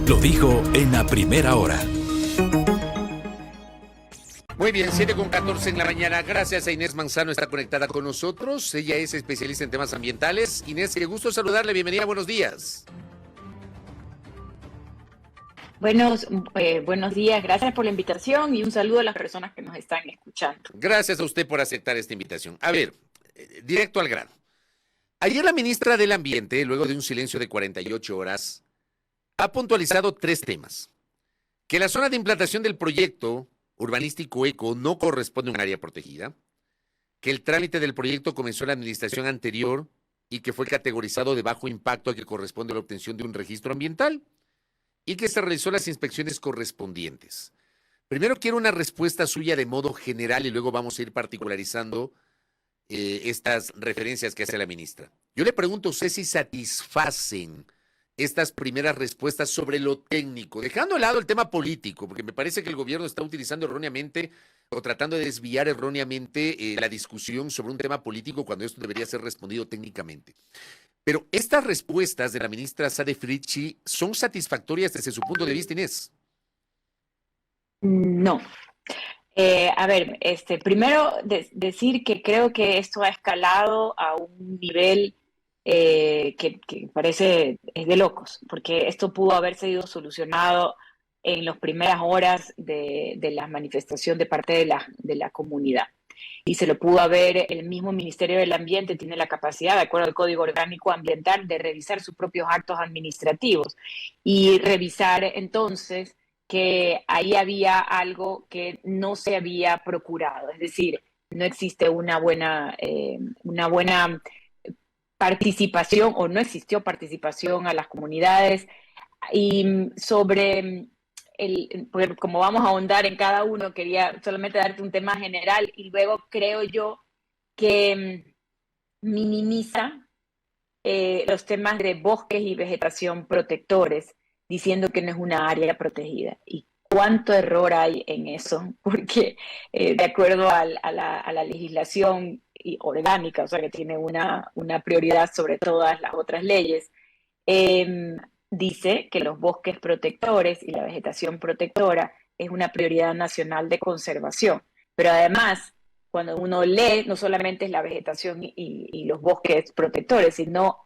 Lo dijo en la primera hora. Muy bien, 7:14 en la mañana. Gracias a Inés Manzano, está conectada con nosotros. Ella es especialista en temas ambientales. Inés, qué gusto saludarle. Bienvenida, buenos días. Buenos días, gracias por la invitación y un saludo a las personas que nos están escuchando. Gracias a usted por aceptar esta invitación. A ver, directo al grano. Ayer la ministra del Ambiente, luego de un silencio de 48 horas, ha puntualizado 3 temas. Que la zona de implantación del proyecto urbanístico ECO no corresponde a un área protegida, que el trámite del proyecto comenzó en la administración anterior y que fue categorizado de bajo impacto a que corresponde la obtención de un registro ambiental y que se realizó las inspecciones correspondientes. Primero quiero una respuesta suya de modo general y luego vamos a ir particularizando estas referencias que hace la ministra. Yo le pregunto a usted si satisfacen estas primeras respuestas sobre lo técnico, dejando de lado el tema político, porque me parece que el gobierno está utilizando erróneamente o tratando de desviar erróneamente la discusión sobre un tema político cuando esto debería ser respondido técnicamente. Pero estas respuestas de la ministra Sade Fritchi son satisfactorias desde su punto de vista, Inés. No. Primero decir que creo que esto ha escalado a un nivel que parece es de locos, porque esto pudo haber sido solucionado en las primeras horas de la manifestación de parte de la comunidad. Y se lo pudo haber, el mismo Ministerio del Ambiente tiene la capacidad, de acuerdo al Código Orgánico Ambiental, de revisar sus propios actos administrativos y revisar entonces que ahí había algo que no se había procurado, es decir, no existe una buena participación o no existió participación a las comunidades. Y sobre porque como vamos a ahondar en cada uno, quería solamente darte un tema general y luego creo yo que minimiza los temas de bosques y vegetación protectores, diciendo que no es una área protegida. Y cuánto error hay en eso, porque de acuerdo a la legislación orgánica, o sea, que tiene una prioridad sobre todas las otras leyes, dice que los bosques protectores y la vegetación protectora es una prioridad nacional de conservación. Pero además, cuando uno lee, no solamente es la vegetación y los bosques protectores, sino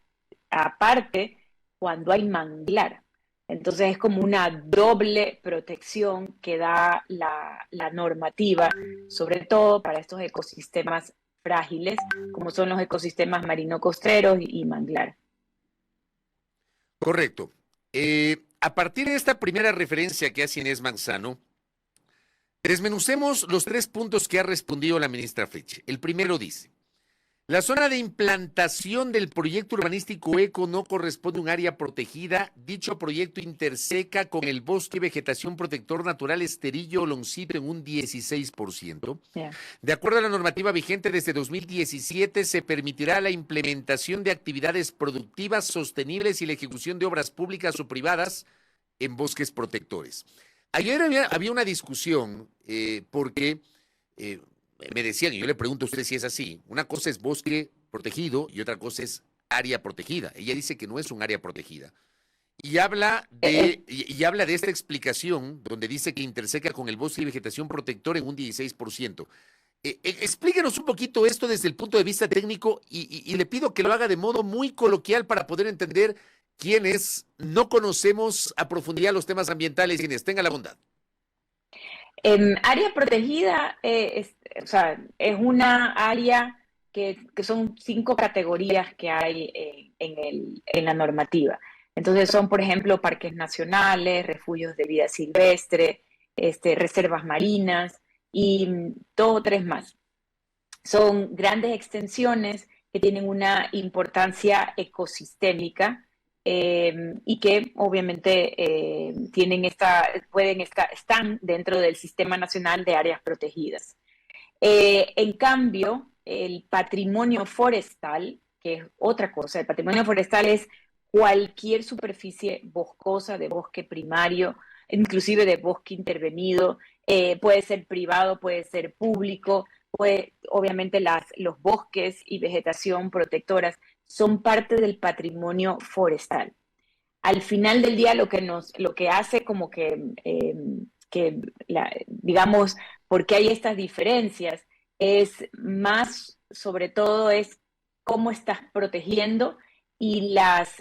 aparte cuando hay manglar. Entonces es como una doble protección que da la normativa, sobre todo para estos ecosistemas frágiles, como son los ecosistemas marino-costeros y manglar. Correcto. A partir de esta primera referencia que hace Inés Manzano, desmenucemos los 3 puntos que ha respondido la ministra Fritchi. El primero dice, la zona de implantación del proyecto urbanístico ECO no corresponde a un área protegida. Dicho proyecto interseca con el bosque y vegetación protector natural Esterillo Loncito en un 16%. Yeah. De acuerdo a la normativa vigente desde 2017, se permitirá la implementación de actividades productivas sostenibles y la ejecución de obras públicas o privadas en bosques protectores. Ayer había una discusión porque... me decían, y yo le pregunto a usted si es así, una cosa es bosque protegido y otra cosa es área protegida. Ella dice que no es un área protegida. Y habla de esta explicación donde dice que interseca con el bosque y vegetación protector en un 16%. Explíquenos un poquito esto desde el punto de vista técnico y le pido que lo haga de modo muy coloquial para poder entender quiénes no conocemos a profundidad los temas ambientales. Quienes tenga la bondad. Área protegida es una área que son 5 categorías que hay en la normativa. Entonces son, por ejemplo, parques nacionales, refugios de vida silvestre, reservas marinas y 2 o 3 más. Son grandes extensiones que tienen una importancia ecosistémica y que obviamente están dentro del Sistema Nacional de Áreas Protegidas. En cambio, el patrimonio forestal, que es otra cosa, el patrimonio forestal es cualquier superficie boscosa, de bosque primario, inclusive de bosque intervenido, puede ser privado, puede ser público, obviamente los bosques y vegetación protectoras son parte del patrimonio forestal. al final del día lo que hace como digamos, porque hay estas diferencias, es más, sobre todo, es cómo estás protegiendo y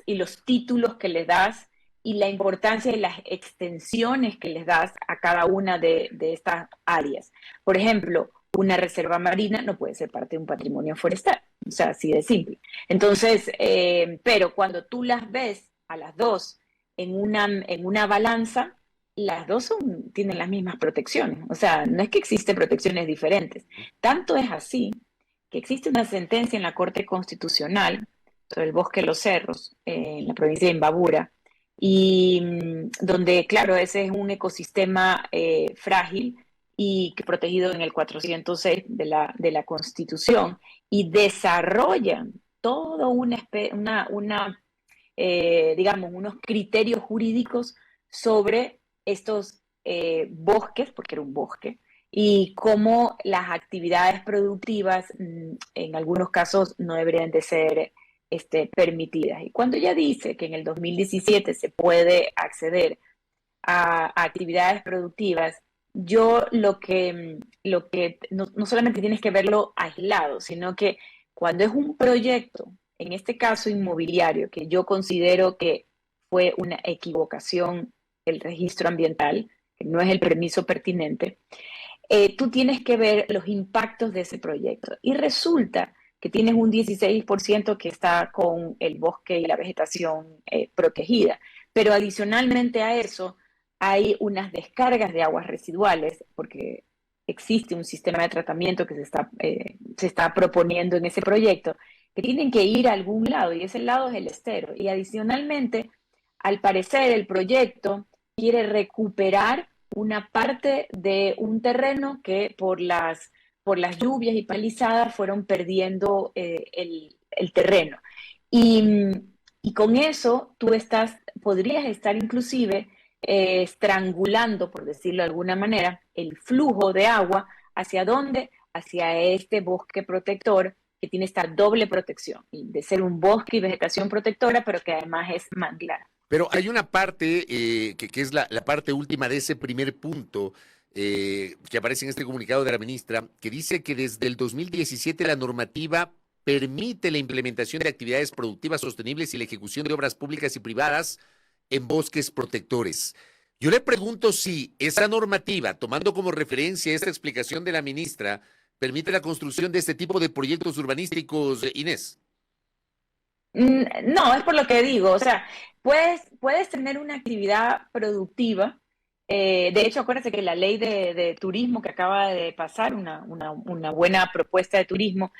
los títulos que le das y la importancia de las extensiones que les das a cada una de estas áreas. Por ejemplo, una reserva marina no puede ser parte de un patrimonio forestal, o sea, así de simple. Entonces, pero cuando tú las ves a las dos en una balanza, las dos tienen las mismas protecciones. O sea, no es que existen protecciones diferentes. Tanto es así que existe una sentencia en la Corte Constitucional sobre el bosque de los cerros, en la provincia de Imbabura, y donde, claro, ese es un ecosistema frágil y que protegido en el 406 de la Constitución, y desarrollan todo digamos, unos criterios jurídicos sobre estos bosques, porque era un bosque, y cómo las actividades productivas en algunos casos no deberían de ser permitidas. Y cuando ella dice que en el 2017 se puede acceder a actividades productivas, yo lo que no solamente tienes que verlo aislado, sino que cuando es un proyecto, en este caso inmobiliario, que yo considero que fue una equivocación el registro ambiental, que no es el permiso pertinente, tú tienes que ver los impactos de ese proyecto. Y resulta que tienes un 16% que está con el bosque y la vegetación protegida. Pero adicionalmente a eso, hay unas descargas de aguas residuales, porque existe un sistema de tratamiento que se está proponiendo en ese proyecto, que tienen que ir a algún lado, y ese lado es el estero. Y adicionalmente, al parecer, el proyecto quiere recuperar una parte de un terreno que por las lluvias y palizadas fueron perdiendo el terreno. Y, y, con eso tú podrías estar inclusive estrangulando, por decirlo de alguna manera, el flujo de agua. ¿Hacia dónde? Hacia este bosque protector que tiene esta doble protección, de ser un bosque y vegetación protectora, pero que además es manglar. Pero hay una parte que es la parte última de ese primer punto que aparece en este comunicado de la ministra, que dice que desde el 2017 la normativa permite la implementación de actividades productivas sostenibles y la ejecución de obras públicas y privadas en bosques protectores. Yo le pregunto si esa normativa, tomando como referencia esta explicación de la ministra, permite la construcción de este tipo de proyectos urbanísticos, Inés. No, es por lo que digo, o sea, puedes tener una actividad productiva. De hecho, acuérdense que la ley de turismo que acaba de pasar, una buena propuesta de turismo,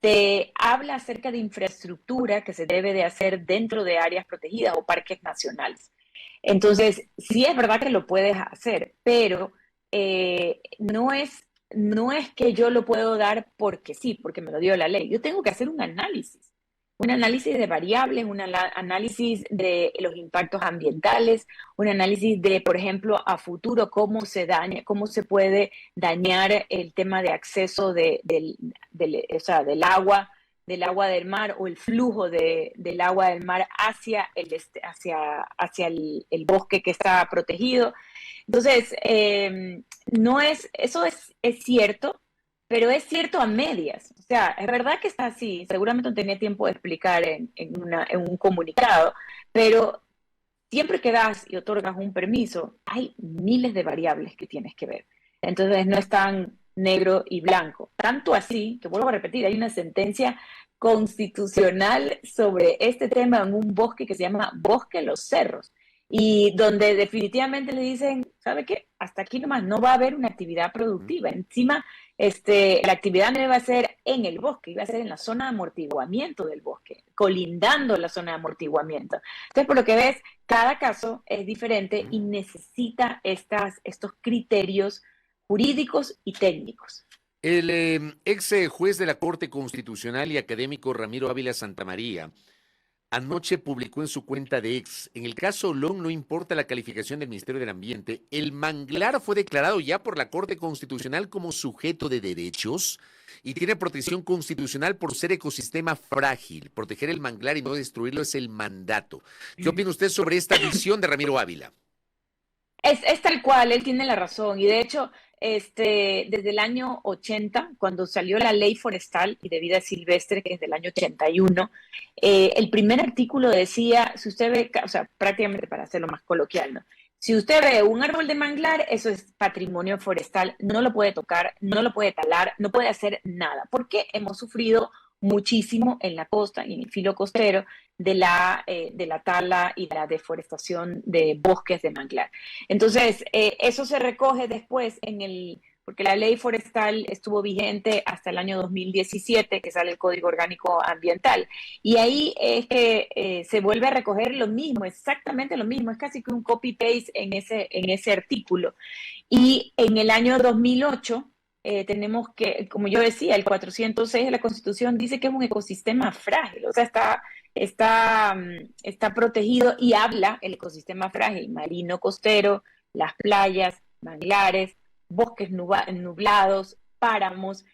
te habla acerca de infraestructura que se debe de hacer dentro de áreas protegidas o parques nacionales. Entonces, sí es verdad que lo puedes hacer, pero no es que yo lo puedo dar porque sí, porque me lo dio la ley. Yo tengo que hacer un análisis de variables, un análisis de los impactos ambientales, un análisis de, por ejemplo, a futuro, cómo se daña, cómo se puede dañar el tema de acceso o sea, del agua del mar, o el flujo del agua del mar hacia el bosque que está protegido. Entonces, no es cierto, pero es cierto a medias. O sea, es verdad que está así, seguramente no tenía tiempo de explicar en un comunicado, pero siempre que das y otorgas un permiso, hay miles de variables que tienes que ver. Entonces no es tan negro y blanco. Tanto así, que vuelvo a repetir, hay una sentencia constitucional sobre este tema en un bosque que se llama Bosque de los Cerros, y donde definitivamente le dicen, ¿sabe qué? Hasta aquí nomás no va a haber una actividad productiva. Encima, la actividad no iba a ser en el bosque, iba a ser en la zona de amortiguamiento del bosque, colindando la zona de amortiguamiento. Entonces, por lo que ves, cada caso es diferente y necesita estos criterios jurídicos y técnicos. El ex juez de la Corte Constitucional y académico Ramiro Ávila Santamaría anoche publicó en su cuenta de X: en el caso Olón no importa la calificación del Ministerio del Ambiente, el manglar fue declarado ya por la Corte Constitucional como sujeto de derechos y tiene protección constitucional por ser ecosistema frágil. Proteger el manglar y no destruirlo es el mandato. ¿Qué opina usted sobre esta visión de Ramiro Ávila? Es tal cual, él tiene la razón. Y de hecho, desde el año 80, cuando salió la ley forestal y de vida silvestre, que es del año 81, el primer artículo decía, si usted ve, o sea, prácticamente para hacerlo más coloquial, ¿no? Si usted ve un árbol de manglar, eso es patrimonio forestal, no lo puede tocar, no lo puede talar, no puede hacer nada, porque hemos sufrido muchísimo en la costa y en el filo costero de la tala y de la deforestación de bosques de manglar. Entonces, eso se recoge después porque la ley forestal estuvo vigente hasta el año 2017, que sale el Código Orgánico Ambiental. Y ahí es que se vuelve a recoger lo mismo, exactamente lo mismo, es casi que un copy-paste en ese artículo. Y en el año 2008 tenemos que, como yo decía, el 406 de la Constitución dice que es un ecosistema frágil, o sea, está protegido y habla el ecosistema frágil, marino costero, las playas, manglares, bosques nublados, páramos,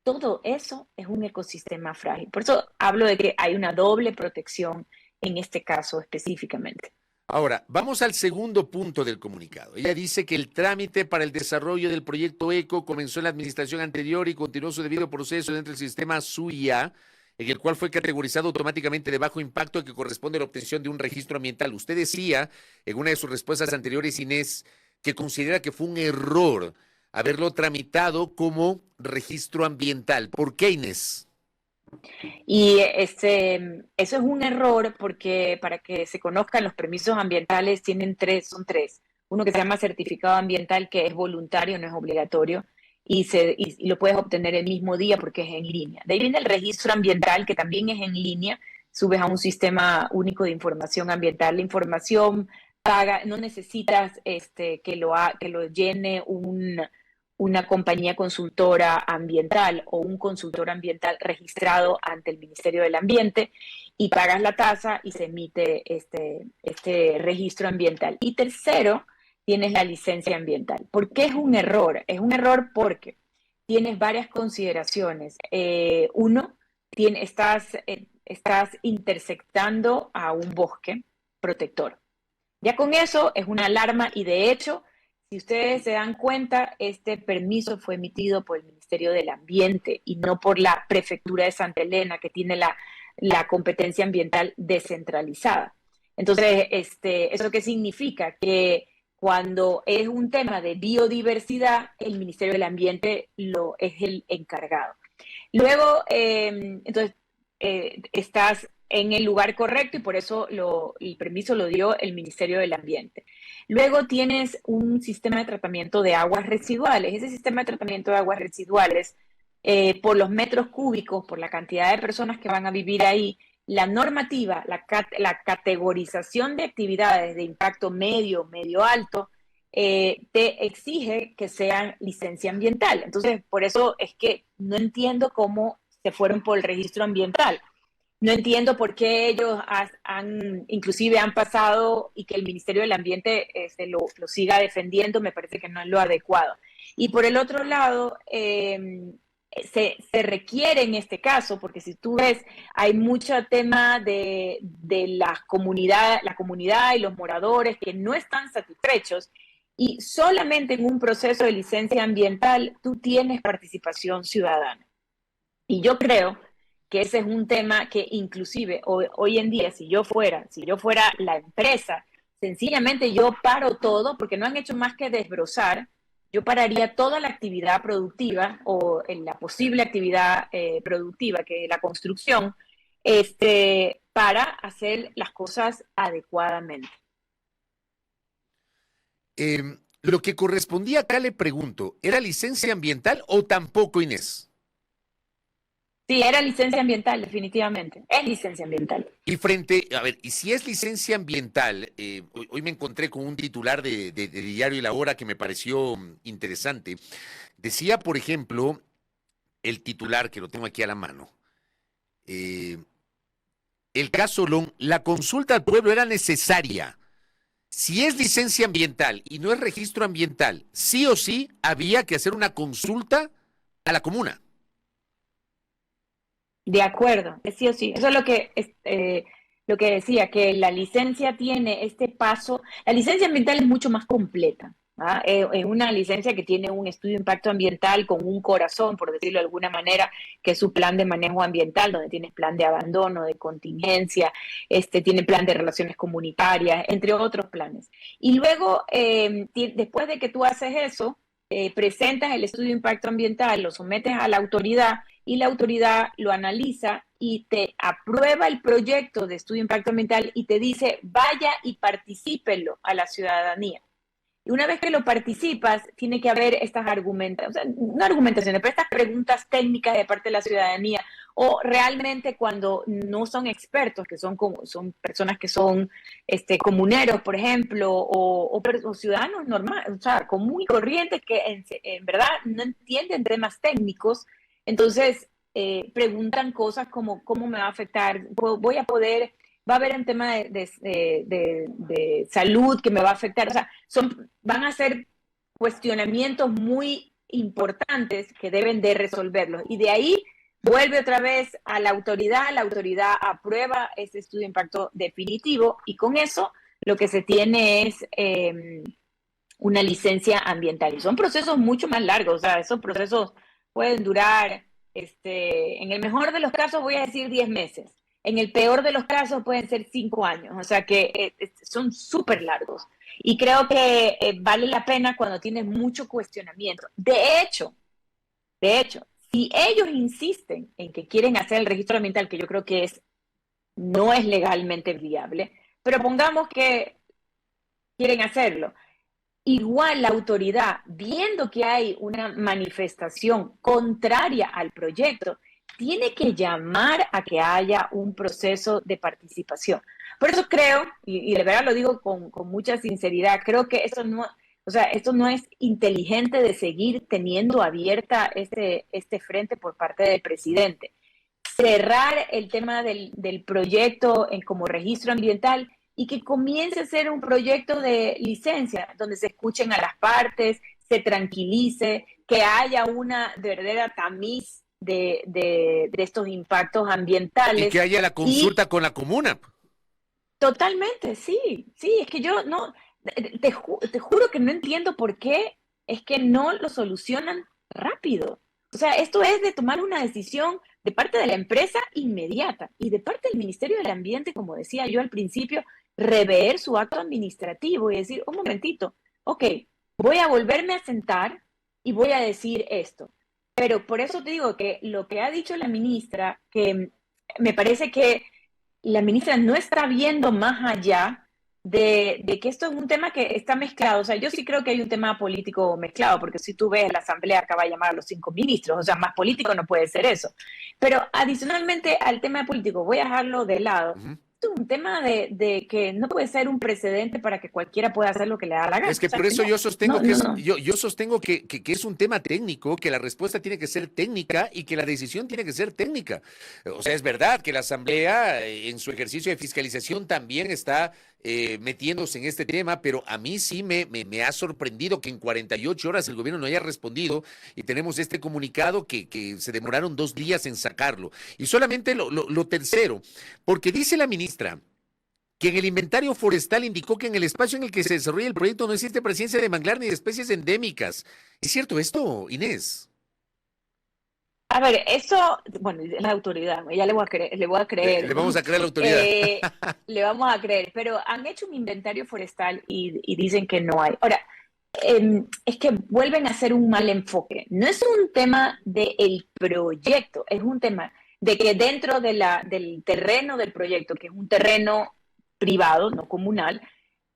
todo eso es un ecosistema frágil. Por eso hablo de que hay una doble protección en este caso específicamente. Ahora, vamos al segundo punto del comunicado. Ella dice que el trámite para el desarrollo del proyecto ECO comenzó en la administración anterior y continuó su debido proceso dentro del sistema SUIA, en el cual fue categorizado automáticamente de bajo impacto que corresponde a la obtención de un registro ambiental. Usted decía en una de sus respuestas anteriores, Inés, que considera que fue un error haberlo tramitado como registro ambiental. ¿Por qué, Inés? Y eso es un error porque para que se conozcan los permisos ambientales son tres. Uno que se llama certificado ambiental, que es voluntario, no es obligatorio, y lo puedes obtener el mismo día porque es en línea. De ahí viene el registro ambiental, que también es en línea, subes a un sistema único de información ambiental. La información paga, no necesitas que lo llene una compañía consultora ambiental o un consultor ambiental registrado ante el Ministerio del Ambiente, y pagas la tasa y se emite este registro ambiental. Y tercero, tienes la licencia ambiental. ¿Por qué es un error? Es un error porque tienes varias consideraciones. Uno, estás intersectando a un bosque protector. Ya con eso es una alarma, y de hecho, si ustedes se dan cuenta, este permiso fue emitido por el Ministerio del Ambiente y no por la Prefectura de Santa Elena, que tiene la competencia ambiental descentralizada. Entonces, ¿eso qué significa? Que cuando es un tema de biodiversidad, el Ministerio del Ambiente es el encargado. Luego, entonces, estás en el lugar correcto y por eso el permiso lo dio el Ministerio del Ambiente. Luego tienes un sistema de tratamiento de aguas residuales. Ese sistema de tratamiento de aguas residuales, por los metros cúbicos, por la cantidad de personas que van a vivir ahí, la normativa, la categorización de actividades de impacto medio, medio alto, te exige que sean licencia ambiental. Entonces, por eso es que no entiendo cómo se fueron por el registro ambiental. No entiendo por qué ellos inclusive han pasado, y que el Ministerio del Ambiente lo siga defendiendo, me parece que no es lo adecuado. Y por el otro lado, se requiere en este caso, porque si tú ves, hay mucho tema de la comunidad y los moradores que no están satisfechos, y solamente en un proceso de licencia ambiental tú tienes participación ciudadana. Y yo creo que ese es un tema que inclusive hoy en día, si yo fuera la empresa, sencillamente yo paro todo, porque no han hecho más que desbrozar. Yo pararía toda la actividad productiva o la posible actividad productiva, que es la construcción, para hacer las cosas adecuadamente. Lo que correspondía acá, le pregunto, ¿era licencia ambiental o tampoco, Inés? Sí, era licencia ambiental, definitivamente. Es licencia ambiental. Y y si es licencia ambiental, hoy me encontré con un titular de Diario La Hora que me pareció interesante. Decía, por ejemplo, el titular, que lo tengo aquí a la mano, el caso Long, la consulta al pueblo era necesaria. Si es licencia ambiental y no es registro ambiental, sí o sí había que hacer una consulta a la comuna. De acuerdo, sí o sí. Eso es lo que decía, que la licencia tiene este paso. La licencia ambiental es mucho más completa. ¿Ah? Es una licencia que tiene un estudio de impacto ambiental con un corazón, por decirlo de alguna manera, que es su plan de manejo ambiental, donde tienes plan de abandono, de contingencia, tiene plan de relaciones comunitarias, entre otros planes. Y luego, después de que tú haces eso, presentas el estudio de impacto ambiental, lo sometes a la autoridad y la autoridad lo analiza y te aprueba el proyecto de estudio de impacto ambiental y te dice, vaya y particípelo a la ciudadanía. Y una vez que lo participas, tiene que haber estas argumentaciones, o sea, no argumentaciones, pero estas preguntas técnicas de parte de la ciudadanía, o realmente cuando no son expertos, que son personas que son comuneros, por ejemplo, o ciudadanos normales, o sea, común y corrientes que en verdad no entienden temas técnicos, entonces preguntan cosas como cómo me va a afectar, voy a poder va a haber un tema de salud que me va a afectar. O sea, van a ser cuestionamientos muy importantes que deben de resolverlos. Y de ahí vuelve otra vez a la autoridad aprueba ese estudio de impacto definitivo y con eso lo que se tiene es una licencia ambiental. Y son procesos mucho más largos, o sea, esos procesos pueden durar, en el mejor de los casos voy a decir 10 meses. En el peor de los casos pueden ser 5 años, o sea que son súper largos. Y creo que vale la pena cuando tienes mucho cuestionamiento. De hecho, si ellos insisten en que quieren hacer el registro ambiental, que yo creo que no es legalmente viable, pero pongamos que quieren hacerlo, igual la autoridad, viendo que hay una manifestación contraria al proyecto, tiene que llamar a que haya un proceso de participación. Por eso creo, y de verdad lo digo con mucha sinceridad, creo que esto no es inteligente de seguir teniendo abierta este frente por parte del presidente. Cerrar el tema del proyecto como registro ambiental y que comience a ser un proyecto de licencia, donde se escuchen a las partes, se tranquilice, que haya una verdadera tamiz de estos impactos Y ambientales. que haya la consulta con la comuna. Totalmente, sí, es que yo no, te juro que no entiendo por qué es que no lo solucionan rápido. O sea, esto es de tomar una decisión de parte de la empresa inmediata y de parte del Ministerio del Ambiente, como decía yo al principio, rever su acto administrativo y decir, un momentito, ok, voy a volverme a sentar y voy a decir esto. Pero por eso te digo que lo que ha dicho la ministra, que me parece que la ministra no está viendo más allá de que esto es un tema que está mezclado. O sea, yo sí creo que hay un tema político mezclado, porque si tú ves, la Asamblea acaba de llamar a los 5 ministros, o sea, más político no puede ser eso. Pero adicionalmente al tema político, voy a dejarlo de lado. Ujú. Esto es un tema de que no puede ser un precedente para que cualquiera pueda hacer lo que le da la gana. Es que O sea, por eso no, yo sostengo que no. yo sostengo que es un tema técnico, que la respuesta tiene que ser técnica y que la decisión tiene que ser técnica. O sea, es verdad que la Asamblea en su ejercicio de fiscalización también está metiéndose en este tema, pero a mí sí me ha sorprendido que en 48 horas el gobierno no haya respondido y tenemos este comunicado que se demoraron 2 días en sacarlo. Y solamente lo tercero, porque dice la ministra que en el inventario forestal indicó que en el espacio en el que se desarrolla el proyecto no existe presencia de manglar ni de especies endémicas. ¿Es cierto esto, Inés? A ver, eso, bueno, es la autoridad, ya le voy a creer, Le vamos a creer a la autoridad. le vamos a creer, pero han hecho un inventario forestal y dicen que no hay. Ahora, es que vuelven a hacer un mal enfoque. No es un tema del proyecto, es un tema de que dentro del terreno del proyecto, que es un terreno privado, no comunal,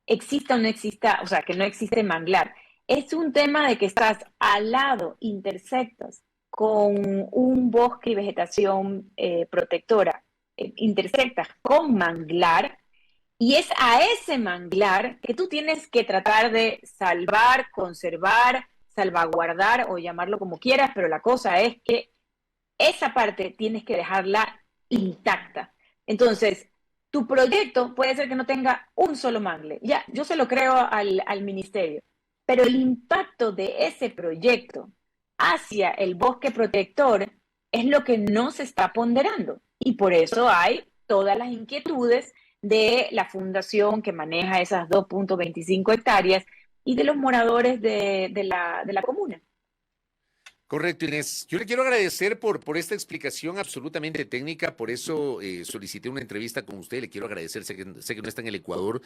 exista o no exista, o sea, que no existe manglar. Es un tema de que estás al lado, intersectas con un bosque y vegetación protectora, intersectas con manglar, y es a ese manglar que tú tienes que tratar de salvar, conservar, salvaguardar o llamarlo como quieras, pero la cosa es que esa parte tienes que dejarla intacta. Entonces, tu proyecto puede ser que no tenga un solo mangle. Ya, yo se lo creo al ministerio, pero el impacto de ese proyecto hacia el bosque protector es lo que no se está ponderando. Y por eso hay todas las inquietudes de la fundación que maneja esas 2.25 hectáreas y de los moradores de la comuna. Correcto, Inés. Yo le quiero agradecer por esta explicación absolutamente técnica, por eso solicité una entrevista con usted. Le quiero agradecer, sé que no está en el Ecuador,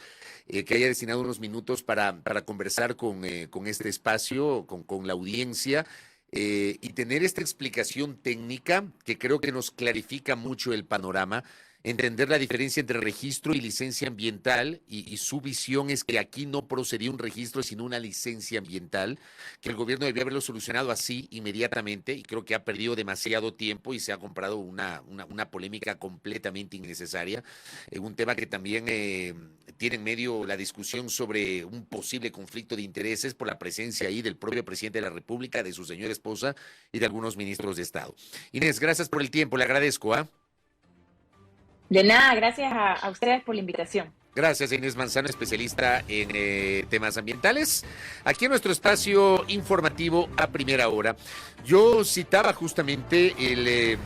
que haya destinado unos minutos para conversar con este espacio, con la audiencia, y tener esta explicación técnica que creo que nos clarifica mucho el panorama. Entender la diferencia entre registro y licencia ambiental, y su visión es que aquí no procedía un registro sino una licencia ambiental, que el gobierno debió haberlo solucionado así inmediatamente, y creo que ha perdido demasiado tiempo y se ha comprado una polémica completamente innecesaria, un tema que también tiene en medio la discusión sobre un posible conflicto de intereses por la presencia ahí del propio presidente de la República, de su señora esposa y de algunos ministros de Estado. Inés, gracias por el tiempo, le agradezco, ¿ah? De nada, gracias a ustedes por la invitación. Gracias, Inés Manzano, especialista en temas ambientales. Aquí en nuestro espacio informativo a primera hora. Yo citaba justamente el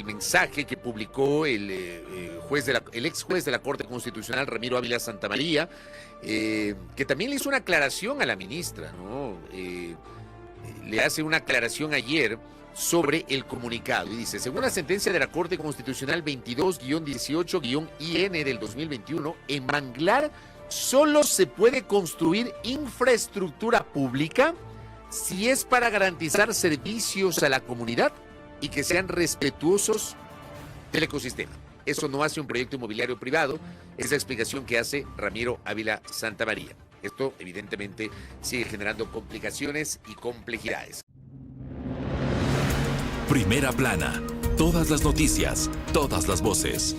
mensaje que publicó el ex juez de la Corte Constitucional, Ramiro Ávila Santamaría, que también le hizo una aclaración a la ministra, ¿no? Le hace una aclaración ayer sobre el comunicado y dice: según la sentencia de la Corte Constitucional 22-18-IN del 2021, en Manglar solo se puede construir infraestructura pública si es para garantizar servicios a la comunidad y que sean respetuosos del ecosistema. Eso no hace un proyecto inmobiliario privado, es la explicación que hace Ramiro Ávila Santamaría. Esto evidentemente sigue generando complicaciones y complejidades. Primera plana. Todas las noticias, todas las voces.